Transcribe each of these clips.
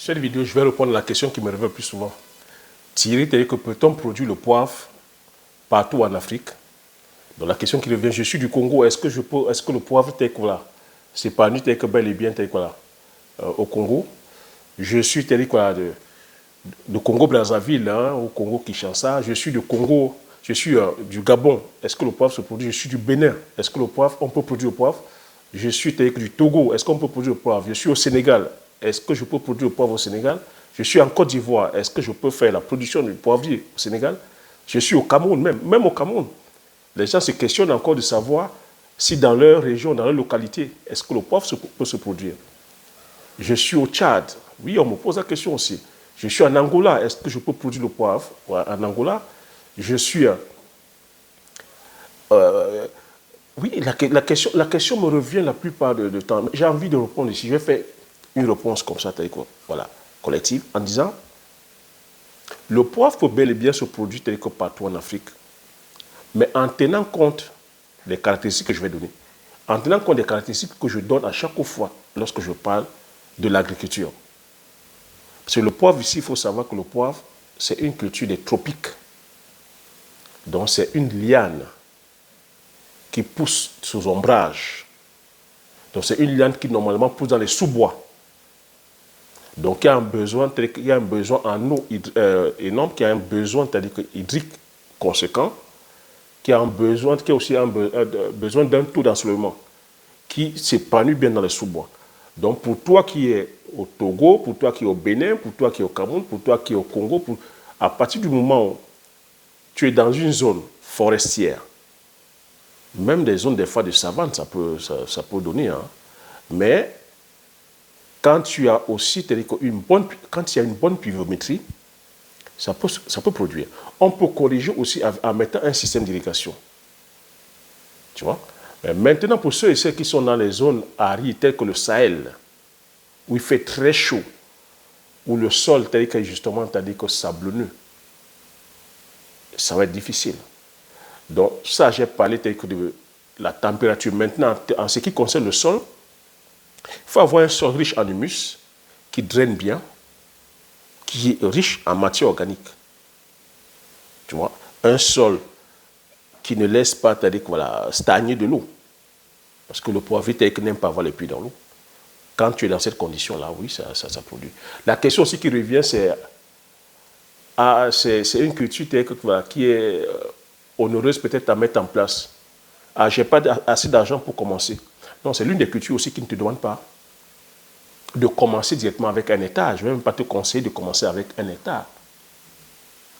Cette vidéo, je vais répondre à la question qui me revient le plus souvent. Thierry, que peut-on produire le poivre partout en Afrique? Donc la question qui revient, je suis du Congo, est-ce que le poivre c'est pas nu bel et bien au Congo? Je suis de Congo-Brazzaville, au Congo-Kinshasa. Je suis du Congo, je suis du Gabon. Est-ce que le poivre se produit? Je suis du Bénin. Est-ce que on peut produire le poivre? Je suis du Togo. Est-ce qu'on peut produire le poivre? Je suis au Sénégal. Est-ce que je peux produire le poivre au Sénégal? Je suis en Côte d'Ivoire. Est-ce que je peux faire la production du poivrier au Sénégal? Je suis au Cameroun même au Cameroun. Les gens se questionnent encore de savoir si dans leur région, dans leur localité, est-ce que le poivre peut se produire. Je suis au Tchad. Oui, on me pose la question aussi. Je suis en Angola. Est-ce que je peux produire le poivre en Angola? Je suis... oui, la question me revient la plupart du temps. J'ai envie de répondre ici. Je vais faire une réponse comme ça, voilà, collective, en disant le poivre peut bel et bien se produire partout en Afrique, mais en tenant compte des caractéristiques que je vais donner, en tenant compte des caractéristiques que je donne à chaque fois lorsque je parle de l'agriculture. Parce que le poivre ici, il faut savoir que le poivre, c'est une culture des tropiques. Donc c'est une liane qui pousse sous ombrage. Donc c'est une liane qui normalement pousse dans les sous-bois. Donc il y a un besoin en eau énorme, qui a un besoin hydrique conséquent, qui a aussi un besoin d'un taux d'ensoleillement qui s'épanouit bien dans les sous-bois. Donc pour toi qui es au Togo, pour toi qui es au Bénin, pour toi qui es au Cameroun, pour toi qui es au Congo, à partir du moment où tu es dans une zone forestière, même des zones des fois de savane, ça peut donner, hein. Mais quand tu as aussi quand il y a une bonne pluviométrie, ça peut produire. On peut corriger aussi en mettant un système d'irrigation. Tu vois? Mais maintenant, pour ceux et celles qui sont dans les zones arides, telles que le Sahel, où il fait très chaud, où le sol, justement, sablonneux, ça va être difficile. Donc, ça, j'ai parlé de la température. Maintenant, en ce qui concerne le sol, il faut avoir un sol riche en humus, qui draine bien, qui est riche en matière organique. Tu vois, un sol qui ne laisse pas stagner de l'eau. Parce que le poivre n'aime pas avoir les puits dans l'eau. Quand tu es dans cette condition-là, oui, ça produit. La question aussi qui revient, c'est une culture qui est onéreuse peut-être à mettre en place. Je n'ai pas assez d'argent pour commencer. Non, c'est l'une des cultures aussi qui ne te demande pas de commencer directement avec un hectare. Je ne vais même pas te conseiller de commencer avec un hectare.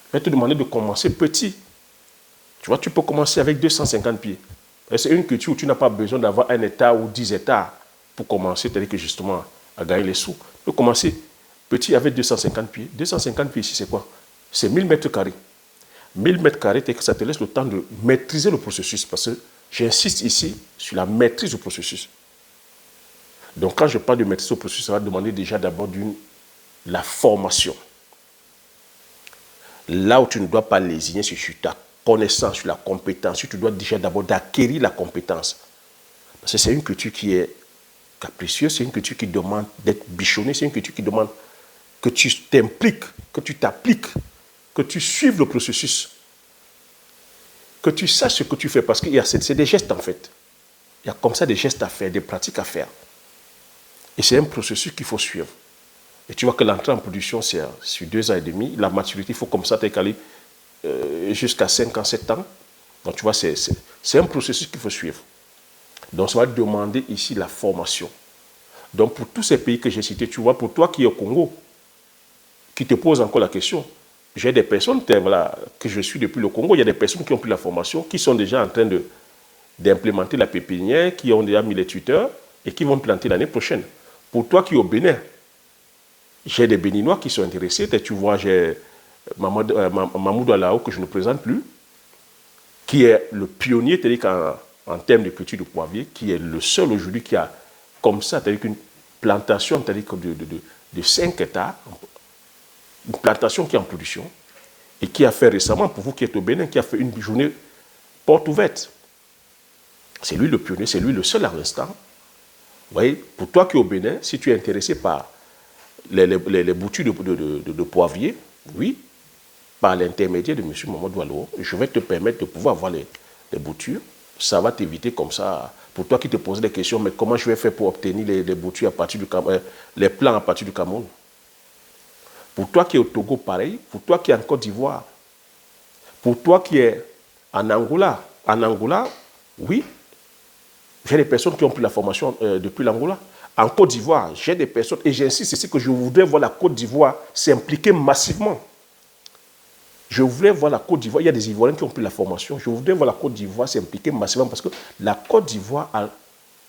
Je vais te demander de commencer petit. Tu vois, tu peux commencer avec 250 pieds. C'est une culture où tu n'as pas besoin d'avoir un hectare ou 10 hectares pour commencer, c'est-à-dire que justement, à gagner les sous. Tu peux commencer petit avec 250 pieds. 250 pieds ici, c'est quoi? C'est 1000 mètres carrés. 1000 mètres carrés, ça te laisse le temps de maîtriser le processus. Parce que j'insiste ici sur la maîtrise du processus. Donc, quand je parle de maîtrise du processus, ça va demander déjà d'abord la formation. Là où tu ne dois pas lésiner sur ta connaissance, sur la compétence, tu dois déjà d'abord d'acquérir la compétence. Parce que c'est une culture qui est capricieuse, c'est une culture qui demande d'être bichonnée, c'est une culture qui demande que tu t'impliques, que tu t'appliques, que tu suives le processus, que tu saches ce que tu fais, parce que c'est des gestes en fait. Il y a comme ça des gestes à faire, des pratiques à faire. Et c'est un processus qu'il faut suivre. Et tu vois que l'entrée en production, c'est sur 2 ans et demi. La maturité, il faut comme ça aller jusqu'à 5 ans, 7 ans. Donc tu vois, c'est un processus qu'il faut suivre. Donc ça va demander ici la formation. Donc pour tous ces pays que j'ai cités, tu vois, pour toi qui es au Congo, qui te pose encore la question, j'ai des personnes que je suis depuis le Congo, il y a des personnes qui ont pris la formation, qui sont déjà en train d'implémenter la pépinière, qui ont déjà mis les tuteurs et qui vont planter l'année prochaine. Pour toi qui es au Bénin, j'ai des Béninois qui sont intéressés. Tu vois, j'ai Mamoudou Alao, que je ne présente plus, qui est le pionnier en termes de culture de poivrier, qui est le seul aujourd'hui qui a comme ça, c'est-à-dire qu'une plantation de 5 hectares, une plantation qui est en production, et qui a fait récemment, pour vous qui êtes au Bénin, qui a fait une journée porte ouverte. C'est lui le pionnier, c'est lui le seul à l'instant. Vous voyez, pour toi qui es au Bénin, si tu es intéressé par les boutures de poivrier, oui, par l'intermédiaire de M. Mamadou Allo, je vais te permettre de pouvoir avoir les boutures. Ça va t'éviter comme ça. Pour toi qui te poses des questions, mais comment je vais faire pour obtenir les boutures à partir du Cameroun, les plans à partir du Cameroun? Pour toi qui es au Togo, pareil. Pour toi qui es en Côte d'Ivoire. Pour toi qui es en Angola. En Angola, oui, j'ai des personnes qui ont pris la formation depuis l'Angola. En Côte d'Ivoire, j'ai des personnes, et j'insiste, c'est que je voudrais voir la Côte d'Ivoire s'impliquer massivement. Je voudrais voir la Côte d'Ivoire, il y a des Ivoiriens qui ont pris la formation, je voudrais voir la Côte d'Ivoire s'impliquer massivement parce que la Côte d'Ivoire a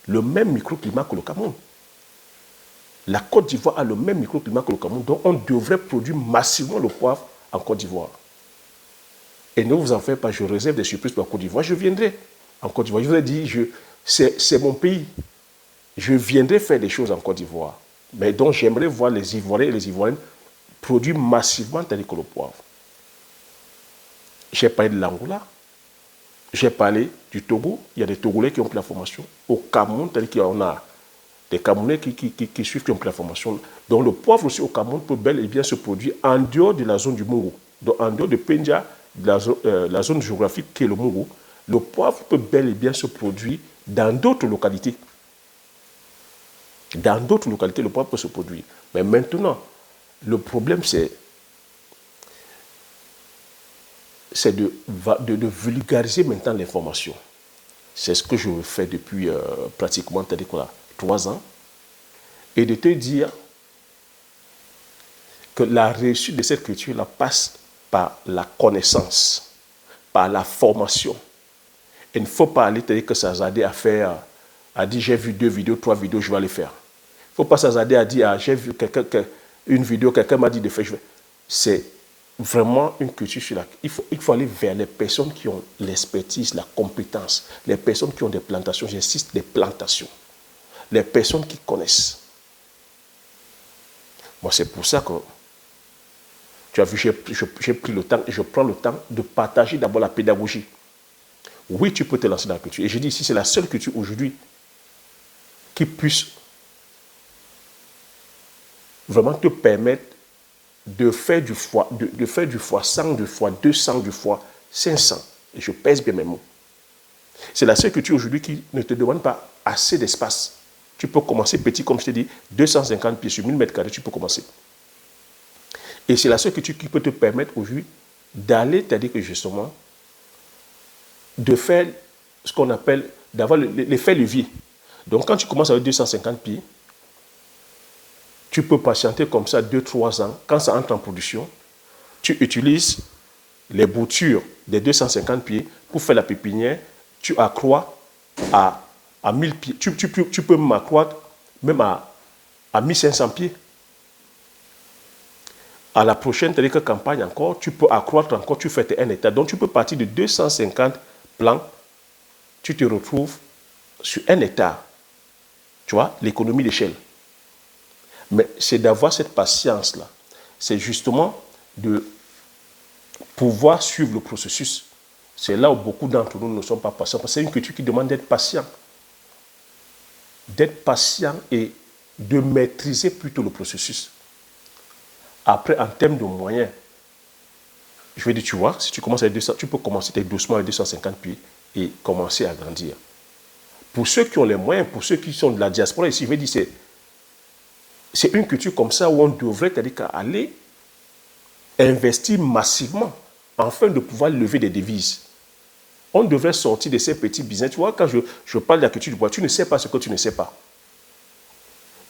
le même microclimat que le Cameroun. La Côte d'Ivoire a le même microclimat que le Cameroun, donc on devrait produire massivement le poivre en Côte d'Ivoire. Et ne vous en faites pas, je réserve des surprises pour la Côte d'Ivoire, je viendrai en Côte d'Ivoire. Je vous ai dit, c'est mon pays. Je viendrai faire des choses en Côte d'Ivoire. Mais donc j'aimerais voir les Ivoiriens et les Ivoiriennes produire massivement tel que le poivre. J'ai parlé de l'Angola, j'ai parlé du Togo, il y a des Togolais qui ont pris la formation. Au Cameroun, tel qu'on a des Camerounais qui suivent, qui ont pris la formation. Donc le poivre aussi au Cameroun peut bel et bien se produire en dehors de la zone du Mourou. Donc en dehors de Penja, de la zone géographique qui est le Mourou, le poivre peut bel et bien se produire dans d'autres localités. Dans d'autres localités, le poivre peut se produire. Mais maintenant, le problème, c'est de vulgariser maintenant l'information. C'est ce que je fais depuis pratiquement 3 ans. Et de te dire que la réussite de cette culture-là passe par la connaissance, par la formation. Il ne faut pas aller te dire que s'azader à faire, à dire j'ai vu 2 vidéos, 3 vidéos, je vais les faire. Il ne faut pas s'azader à dire j'ai vu une vidéo, quelqu'un m'a dit de faire, je vais. C'est vraiment une culture sur laquelle il faut aller vers les personnes qui ont l'expertise, la compétence, les personnes qui ont des plantations, j'insiste, des plantations, les personnes qui connaissent. Moi, c'est pour ça que, tu as vu, j'ai pris le temps et je prends le temps de partager d'abord la pédagogie. Oui, tu peux te lancer dans la culture. Et je dis ici, c'est la seule culture aujourd'hui qui puisse vraiment te permettre de faire du fois 100, du fois 200, du fois 500. Et je pèse bien mes mots. C'est la seule culture aujourd'hui qui ne te demande pas assez d'espace. Tu peux commencer petit, comme je t'ai dit, 250 pieds sur 1000 mètres carrés, tu peux commencer. Et c'est la seule culture qui peut te permettre aujourd'hui d'aller, c'est-à-dire que justement, de faire ce qu'on appelle, d'avoir l'effet levier. Donc quand tu commences avec 250 pieds, tu peux patienter comme ça 2-3 ans. Quand ça entre en production, tu utilises les boutures des 250 pieds pour faire la pépinière. Tu accrois à 1000 pieds. Tu peux m'accroître même à 1500 pieds. À la prochaine campagne encore, tu peux accroître encore, tu fais 1 hectare. Donc tu peux partir de 250 plants, tu te retrouves sur 1 hectare. Tu vois, l'économie d'échelle. Mais c'est d'avoir cette patience-là. C'est justement de pouvoir suivre le processus. C'est là où beaucoup d'entre nous ne sont pas patients. Parce que c'est une culture qui demande d'être patient. D'être patient et de maîtriser plutôt le processus. Après, en termes de moyens, je vais dire, tu vois, si tu commences avec 200, tu peux commencer doucement avec 250 pieds et commencer à grandir. Pour ceux qui ont les moyens, pour ceux qui sont de la diaspora, ici, je vais dire, c'est une culture comme ça où on devrait aller investir massivement afin de pouvoir lever des devises. On devrait sortir de ces petits business. Tu vois, quand je parle de la culture du bois, tu ne sais pas ce que tu ne sais pas.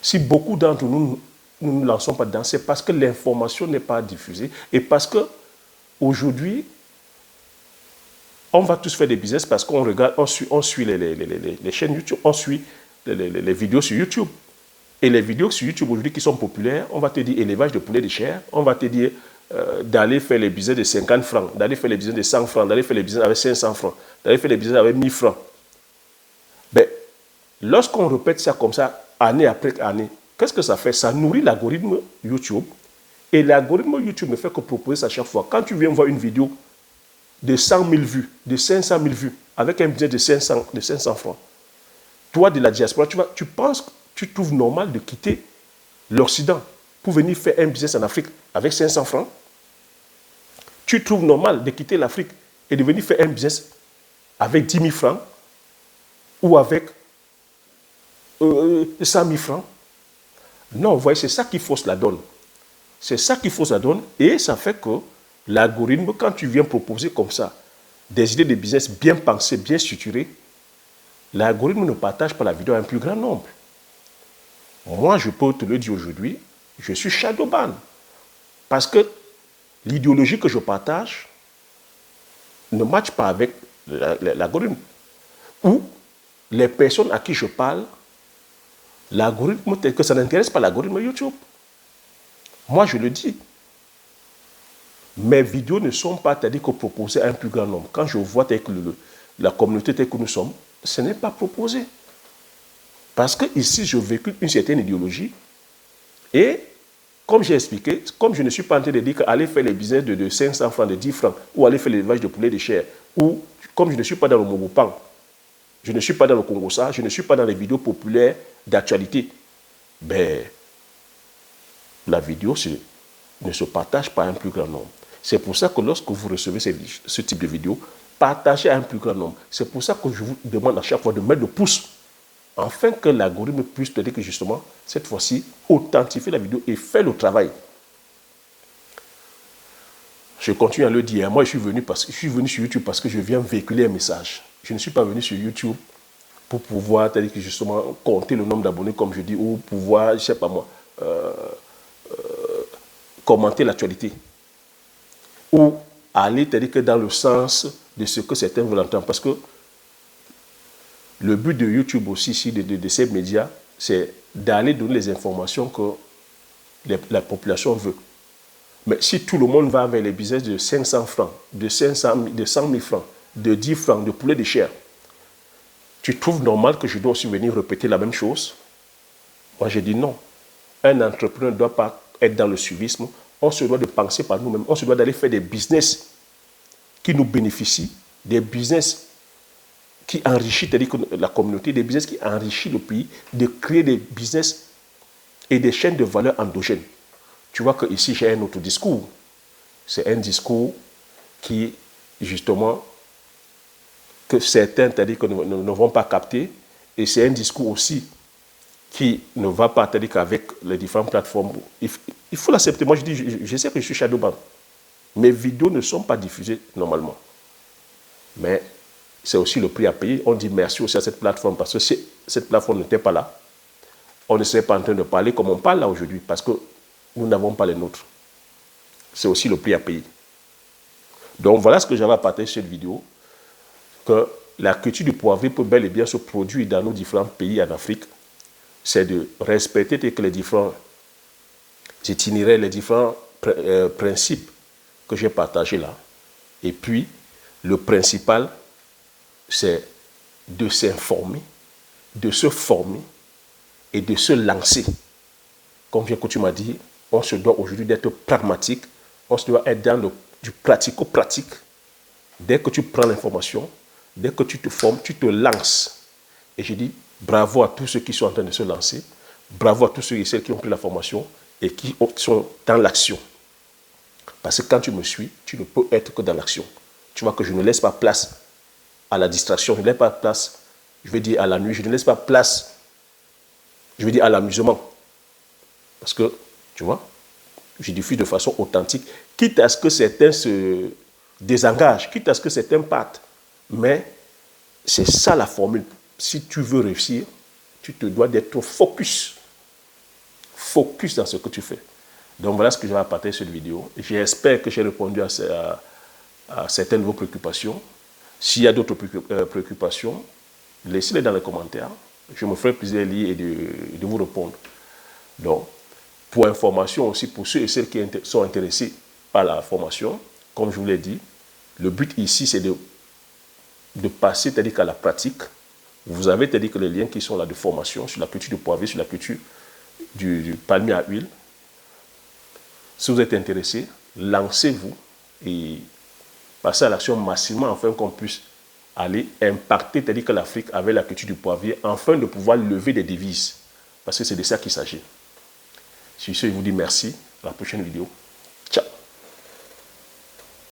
Si beaucoup d'entre nous ne nous lançons pas dedans, c'est parce que l'information n'est pas diffusée et parce que aujourd'hui, on va tous faire des business parce qu'on regarde, on suit les chaînes YouTube, on suit les vidéos sur YouTube. Et les vidéos sur YouTube aujourd'hui qui sont populaires, on va te dire élevage de poulet de chair, on va te dire d'aller faire les business de 50 francs, d'aller faire les business de 100 francs, d'aller faire les business avec 500 francs, d'aller faire les business avec 1000 francs. Ben, lorsqu'on répète ça comme ça, année après année, qu'est-ce que ça fait? Ça nourrit l'algorithme YouTube. Et l'algorithme YouTube ne fait que proposer ça chaque fois. Quand tu viens voir une vidéo de 100 000 vues, de 500 000 vues, avec un budget de 500 francs, toi de la diaspora, tu penses, tu trouves normal de quitter l'Occident pour venir faire un business en Afrique avec 500 francs? Tu trouves normal de quitter l'Afrique et de venir faire un business avec 10 000 francs ou avec 100 000 francs? Non, vous voyez, c'est ça qui fausse la donne. C'est ça qui fausse la donne et ça fait que l'algorithme, quand tu viens proposer comme ça des idées de business bien pensées, bien structurées, l'algorithme ne partage pas la vidéo à un plus grand nombre. Moi, je peux te le dire aujourd'hui, je suis shadowban. Parce que l'idéologie que je partage ne matche pas avec l'algorithme. Ou les personnes à qui je parle, l'algorithme, tel que ça n'intéresse pas l'algorithme YouTube. Moi, je le dis. Mes vidéos ne sont pas c'est-à-dire que proposées à un plus grand nombre. Quand je vois que la communauté telle que nous sommes, ce n'est pas proposé. Parce que ici, je véhicule une certaine idéologie. Et, comme j'ai expliqué, comme je ne suis pas en train de dire qu'aller faire les business de 500 francs, de 10 francs, ou aller faire l'élevage de poulet de chair, ou comme je ne suis pas dans le Mogopan, je ne suis pas dans le Congossa, je ne suis pas dans les vidéos populaires d'actualité, ben, la vidéo ne se partage pas à un plus grand nombre. C'est pour ça que lorsque vous recevez ce type de vidéo, partagez à un plus grand nombre. C'est pour ça que je vous demande à chaque fois de mettre le pouce, afin que l'algorithme puisse te dire que justement, cette fois-ci, authentifier la vidéo et faire le travail. Je continue à le dire. Moi, je suis venu sur YouTube parce que je viens véhiculer un message. Je ne suis pas venu sur YouTube pour pouvoir, c'est-à-dire que justement, compter le nombre d'abonnés, comme je dis, ou pouvoir, je ne sais pas moi, commenter l'actualité. Ou aller, c'est-à-dire que dans le sens de ce que certains veulent entendre. Parce que le but de YouTube aussi, ici, de ces médias, c'est d'aller donner les informations que la population veut. Mais si tout le monde va vers les business de 500 francs, de 100 000 francs, de 10 francs, de poulet de chair, tu trouves normal que je dois aussi venir répéter la même chose? Moi, je dis non. Un entrepreneur ne doit pas être dans le suivisme. On se doit de penser par nous-mêmes. On se doit d'aller faire des business qui nous bénéficient, des business qui enrichissent la communauté, des business qui enrichissent le pays, de créer des business et des chaînes de valeur endogènes. Tu vois qu'ici, j'ai un autre discours. C'est un discours qui, justement, que certains, c'est-à-dire que ne vont pas capter. Et c'est un discours aussi qui ne va pas, c'est-à-dire qu'avec les différentes plateformes. Il faut l'accepter. Moi, je dis, je sais que je suis shadowban. Mes vidéos ne sont pas diffusées normalement. Mais c'est aussi le prix à payer. On dit merci aussi à cette plateforme parce que si cette plateforme n'était pas là, on ne serait pas en train de parler comme on parle là aujourd'hui parce que nous n'avons pas les nôtres. C'est aussi le prix à payer. Donc voilà ce que j'avais à partager sur cette vidéo, que la culture du poivrier peut bel et bien se produire dans nos différents pays en Afrique. C'est de respecter les différents itinéraires, les différents principes que j'ai partagés là. Et puis, le principal, c'est de s'informer, de se former et de se lancer. Comme tu m'as dit, on se doit aujourd'hui d'être pragmatique, on se doit être dans du pratico-pratique. Dès que tu prends l'information, dès que tu te formes, tu te lances. Et je dis bravo à tous ceux qui sont en train de se lancer, bravo à tous ceux et celles qui ont pris la formation et qui sont dans l'action. Parce que quand tu me suis, tu ne peux être que dans l'action. Tu vois que je ne laisse pas place à la distraction, je ne laisse pas place, je vais dire à la nuit, je ne laisse pas place, je vais dire à l'amusement. Parce que, tu vois, je diffuse de façon authentique, quitte à ce que certains se désengagent, quitte à ce que certains partent. Mais c'est ça la formule. Si tu veux réussir, tu te dois d'être focus. Focus dans ce que tu fais. Donc voilà ce que je vais partager sur cette vidéo. J'espère que j'ai répondu à certaines de vos préoccupations. S'il y a d'autres préoccupations, laissez-les dans les commentaires. Je me ferai plaisir de lire et de vous répondre. Donc, pour information aussi, pour ceux et celles qui sont intéressés par la formation, comme je vous l'ai dit, le but ici, c'est de passer, c'est-à-dire qu'à la pratique. Vous avez, c'est-à-dire que les liens qui sont là de formation sur la culture du poivrier, sur la culture du palmier à huile. Si vous êtes intéressé, lancez-vous et passez à l'action massivement afin qu'on puisse aller impacter, c'est-à-dire que l'Afrique avec la culture du poivrier, afin de pouvoir lever des devises. Parce que c'est de ça qu'il s'agit. Sur ce, je vous dis merci. À la prochaine vidéo.